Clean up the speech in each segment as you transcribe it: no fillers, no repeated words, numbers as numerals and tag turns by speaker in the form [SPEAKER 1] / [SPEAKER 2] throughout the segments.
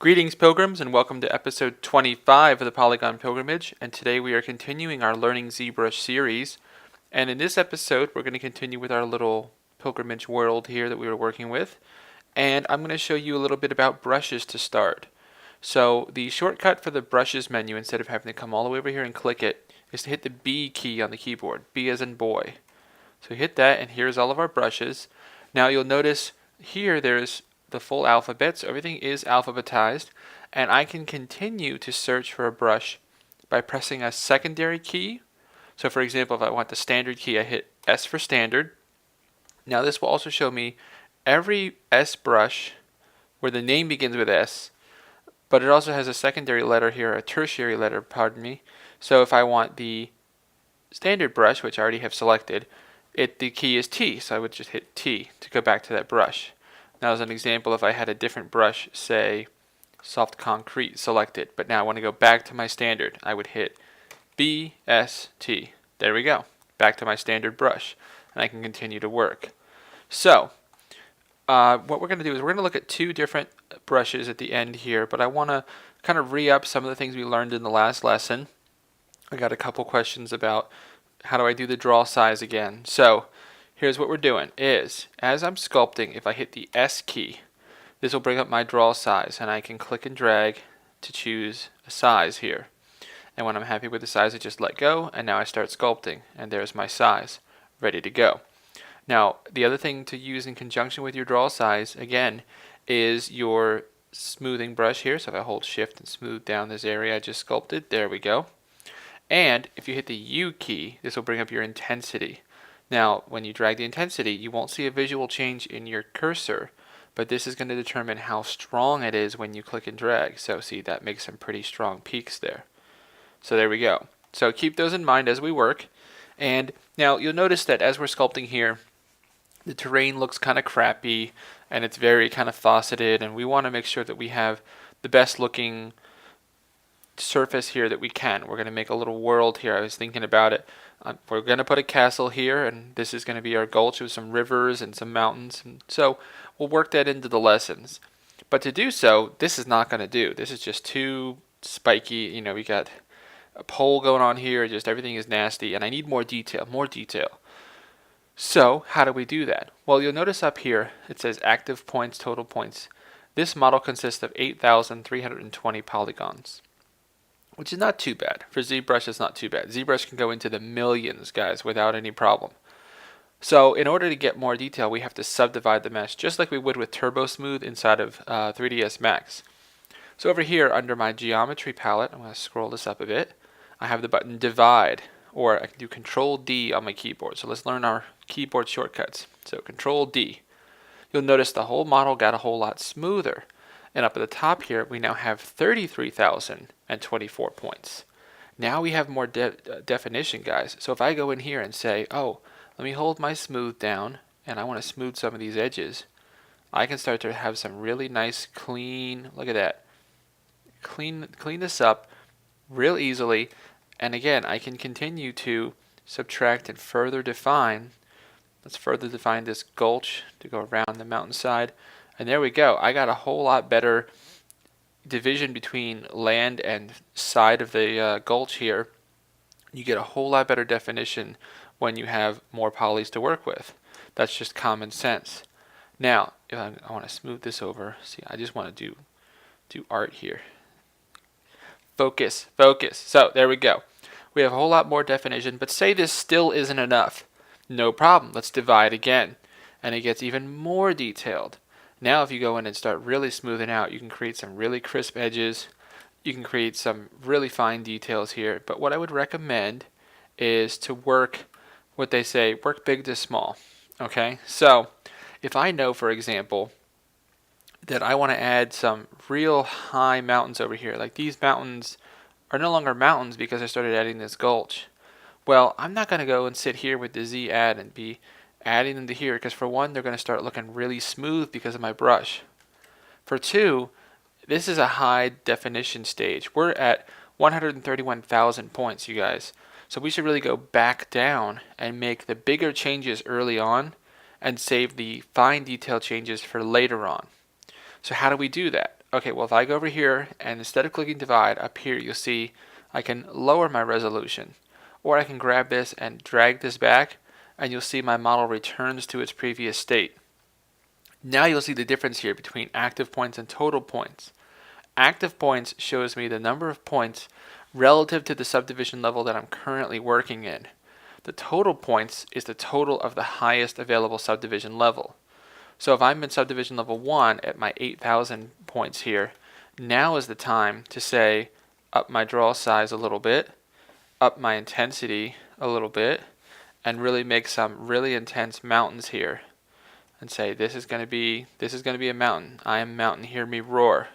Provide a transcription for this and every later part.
[SPEAKER 1] Greetings, Pilgrims, and welcome to episode 25 of the Polygon Pilgrimage. And today we are continuing our Learning ZBrush series. And in this episode, we're going to continue with our little pilgrimage world here that we were working with. And I'm going to show you a little bit about brushes to start. So the shortcut for the brushes menu, instead of having to come all the way over here and click it, is to hit the B key on the keyboard. B as in boy. So hit that, and here's all of our brushes. Now you'll notice here there's the full alphabet, so everything is alphabetized, and I can continue to search for a brush by pressing a secondary key. So for example, if I want the standard key, I hit S for standard. Now this will also show me every S brush where the name begins with S, but it also has a secondary letter here, a tertiary letter, pardon me. So if I want the standard brush, which I already have selected, the key is T, so I would just hit T to go back to that brush. Now as an example, if I had a different brush, say soft concrete selected, but now I want to go back to my standard, I would hit B, S, T. There we go, back to my standard brush, and I can continue to work. So what we're going to do is we're going to look at two different brushes at the end here, but I want to kind of re-up some of the things we learned in the last lesson. I got a couple questions about how do I do the draw size again. So here's what we're doing is, as I'm sculpting, if I hit the S key, this will bring up my draw size, and I can click and drag to choose a size here. And when I'm happy with the size, I just let go, and now I start sculpting, and there's my size, ready to go. Now, the other thing to use in conjunction with your draw size, again, is your smoothing brush here. So if I hold shift and smooth down this area I just sculpted, there we go. And if you hit the U key, this will bring up your intensity. Now, when you drag the intensity, you won't see a visual change in your cursor, but this is going to determine how strong it is when you click and drag. So see, that makes some pretty strong peaks there. So there we go. So keep those in mind as we work. And now you'll notice that as we're sculpting here, the terrain looks kind of crappy, and it's very kind of faceted, and we want to make sure that we have the best looking surface here that we can. We're going to make a little world here. I was thinking about it. We're going to put a castle here, and this is going to be our gulch with some rivers and some mountains. And so we'll work that into the lessons. But to do so, this is not going to do. This is just too spiky. You know, we got a pole going on here. Just everything is nasty, and I need more detail, more detail. So how do we do that? Well, you'll notice up here it says active points, total points. This model consists of 8,320 polygons, which is not too bad. For ZBrush, it's not too bad. ZBrush can go into the millions, guys, without any problem. So in order to get more detail, we have to subdivide the mesh, just like we would with Turbo Smooth inside of 3ds Max. So over here, under my geometry palette, I'm going to scroll this up a bit, I have the button Divide, or I can do Control D on my keyboard. So let's learn our keyboard shortcuts. So Control D. You'll notice the whole model got a whole lot smoother. And up at the top here, we now have 33,024 points. Now we have more definition, guys. So if I go in here and say, oh, let me hold my smooth down, and I want to smooth some of these edges, I can start to have some really nice, clean, look at that. Clean this up real easily. And again, I can continue to subtract and further define. Let's further define this gulch to go around the mountainside. And there we go. I got a whole lot better division between land and side of the gulch here. You get a whole lot better definition when you have more polys to work with. That's just common sense. Now, if I want to smooth this over, see, I just want to do art here. Focus, focus. So there we go. We have a whole lot more definition, but say this still isn't enough. No problem. Let's divide again. And it gets even more detailed. Now if you go in and start really smoothing out, you can create some really crisp edges. You can create some really fine details here. But what I would recommend is to work what they say, work big to small. Okay? So if I know, for example, that I want to add some real high mountains over here, like these mountains are no longer mountains because I started adding this gulch. Well, I'm not going to go and sit here with the Z add and be adding them to here, because for one, they're going to start looking really smooth because of my brush. For two, this is a high definition stage. We're at 131,000 points, you guys. So we should really go back down and make the bigger changes early on and save the fine detail changes for later on. So how do we do that? okay, well, if I go over here and instead of clicking divide, up here you'll see I can lower my resolution. Or I can grab this and drag this back, and you'll see my model returns to its previous state. Now you'll see the difference here between active points and total points. Active points shows me the number of points relative to the subdivision level that I'm currently working in. The total points is the total of the highest available subdivision level. So if I'm in subdivision level 1 at my 8,000 points here, now is the time to say up my draw size a little bit, up my intensity a little bit, and really make some really intense mountains here. And say this is going to be a mountain. I am a mountain, hear me roar.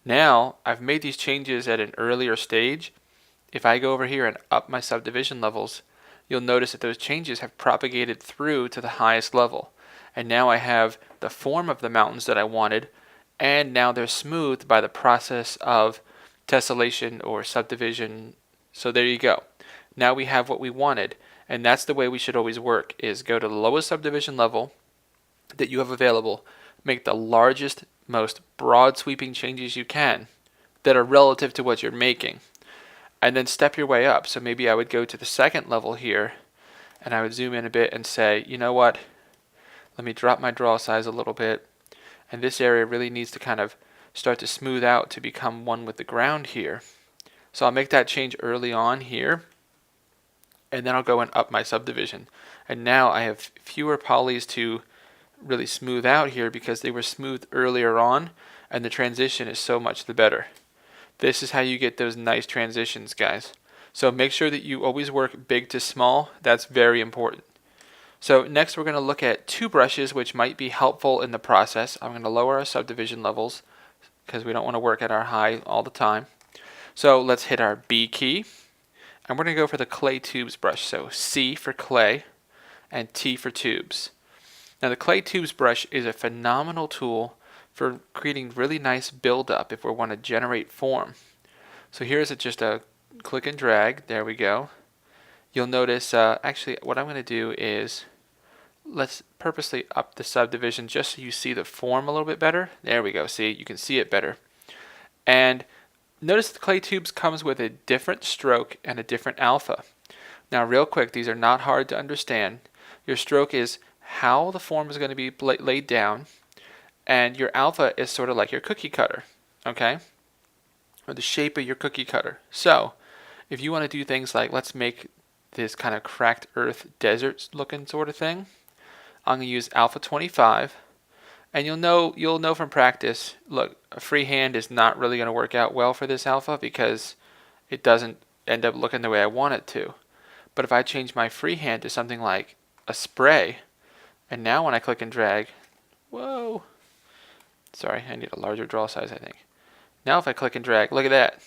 [SPEAKER 1] Now I've made these changes at an earlier stage. If I go over here and up my subdivision levels, you'll notice that those changes have propagated through to the highest level. And now I have the form of the mountains that I wanted, and now they're smoothed by the process of tessellation or subdivision. So there you go. Now we have what we wanted, and that's the way we should always work, is go to the lowest subdivision level that you have available, make the largest, most broad sweeping changes you can that are relative to what you're making, and then step your way up. So maybe I would go to the second level here, and I would zoom in a bit and say, you know what, let me drop my draw size a little bit, and this area really needs to kind of start to smooth out to become one with the ground here. So I'll make that change early on here, and then I'll go and up my subdivision. And now I have fewer polys to really smooth out here because they were smooth earlier on, and the transition is so much the better. This is how you get those nice transitions, guys. So make sure that you always work big to small. That's very important. So next we're going to look at two brushes which might be helpful in the process. I'm going to lower our subdivision levels because we don't want to work at our high all the time. So let's hit our B key, and we're going to go for the clay tubes brush. So C for clay and T for tubes. Now the clay tubes brush is a phenomenal tool for creating really nice build-up if we want to generate form. So here's just a click and drag. There we go. You'll notice actually what I'm going to do is let's purposely up the subdivision just so you see the form a little bit better. There we go. See, you can see it better. And notice the clay tubes comes with a different stroke and a different alpha. Now real quick, these are not hard to understand. Your stroke is how the form is going to be laid down, and your alpha is sort of like your cookie cutter, okay? Or the shape of your cookie cutter. So if you want to do things like, let's make this kind of cracked earth desert looking sort of thing, I'm going to use alpha 25, and you'll know from practice, look, a free hand is not really going to work out well for this alpha because it doesn't end up looking the way I want it to. But if I change my free hand to something like a spray, and now when I click and drag, whoa, sorry, I need a larger draw size, I think. Now if I click and drag, look at that.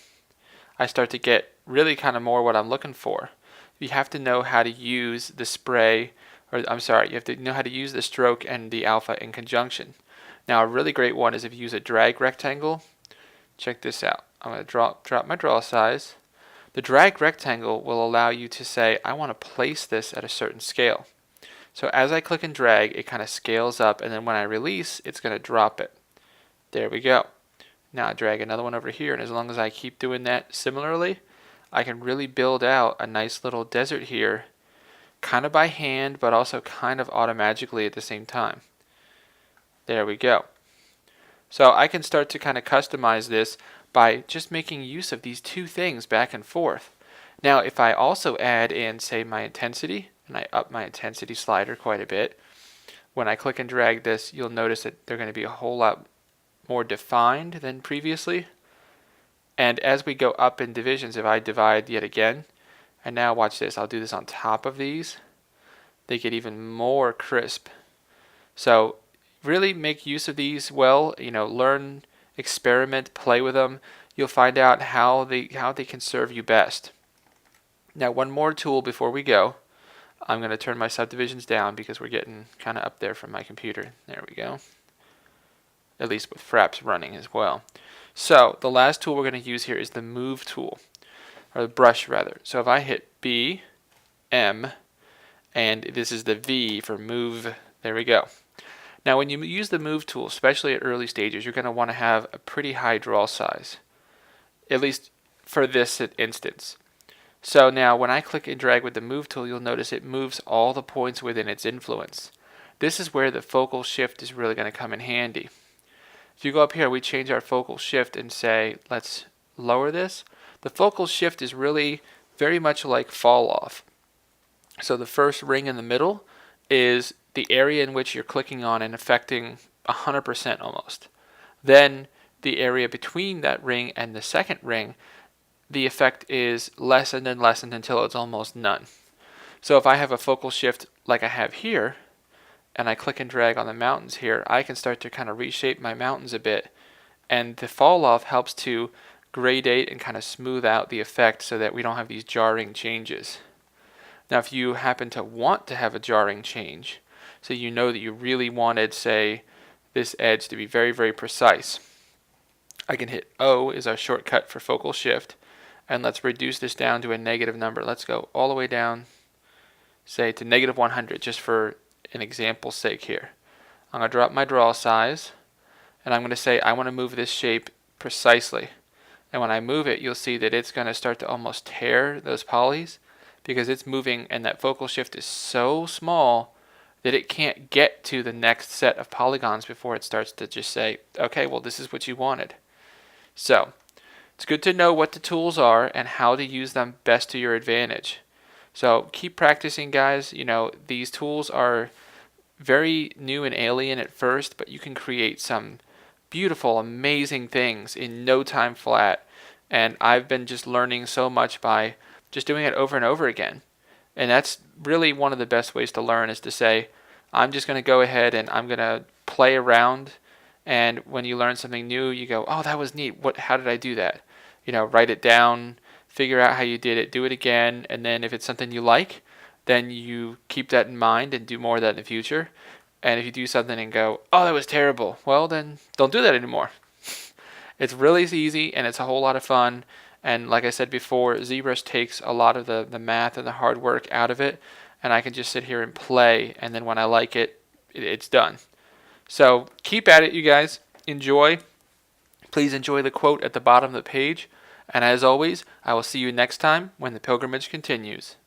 [SPEAKER 1] I start to get really kind of more what I'm looking for. You have to know how to use the spray, or I'm sorry, you have to know how to use the stroke and the alpha in conjunction. Now a really great one is if you use a drag rectangle. Check this out. I'm going to drop my draw size. The drag rectangle will allow you to say, I want to place this at a certain scale. So as I click and drag, it kind of scales up, and then when I release, it's going to drop it. There we go. Now I drag another one over here, and as long as I keep doing that similarly, I can really build out a nice little desert here, kind of by hand, but also kind of automatically at the same time. There we go. So I can start to kind of customize this by just making use of these two things back and forth. Now if I also add in, say, my intensity, and I up my intensity slider quite a bit, when I click and drag this, you'll notice that they're going to be a whole lot more defined than previously. And as we go up in divisions, if I divide yet again, and now watch this, I'll do this on top of these, they get even more crisp. So really make use of these well, learn, experiment, play with them. You'll find out how they can serve you best. Now one more tool before we go. I'm going to turn my subdivisions down because we're getting kind of up there from my computer. There we go. At least with Fraps running as well. So the last tool we're going to use here is the move tool, or the brush rather. So if I hit B, M, and this is the V for move, there we go. Now when you use the move tool, especially at early stages, you're going to want to have a pretty high draw size, at least for this instance. So now when I click and drag with the move tool, you'll notice it moves all the points within its influence. This is where the focal shift is really going to come in handy. If you go up here, we change our focal shift and say, let's lower this. The focal shift is really very much like fall off. So the first ring in the middle is the area in which you're clicking on and affecting 100% almost. Then the area between that ring and the second ring, the effect is lessened and lessened until it's almost none. So if I have a focal shift like I have here, and I click and drag on the mountains here, I can start to kind of reshape my mountains a bit. And the fall off helps to gradate and kind of smooth out the effect so that we don't have these jarring changes. Now if you happen to want to have a jarring change, so you know that you really wanted, say, this edge to be very, very precise, I can hit O is our shortcut for focal shift, and let's reduce this down to a negative number. Let's go all the way down, say to negative 100, just for an example's sake here. I'm going to drop my draw size, and I'm going to say I want to move this shape precisely. And when I move it, you'll see that it's going to start to almost tear those polys because it's moving, and that focal shift is so small that it can't get to the next set of polygons before it starts to just say, okay, well, this is what you wanted. So it's good to know what the tools are and how to use them best to your advantage. So keep practicing, guys. You know, these tools are very new and alien at first, but you can create some beautiful, amazing things in no time flat. And I've been just learning so much by just doing it over and over again. And that's really one of the best ways to learn, is to say, I'm just going to go ahead and I'm going to play around. And when you learn something new, you go, oh, that was neat. How did I do that? You know, write it down, figure out how you did it, do it again, and then if it's something you like, then you keep that in mind and do more of that in the future. And if you do something and go, oh, that was terrible, well, then don't do that anymore. It's really easy, and it's a whole lot of fun. And like I said before, ZBrush takes a lot of the math and the hard work out of it, and I can just sit here and play, and then when I like it, it's done. So keep at it, you guys. Enjoy. Please enjoy the quote at the bottom of the page. And as always, I will see you next time when the pilgrimage continues.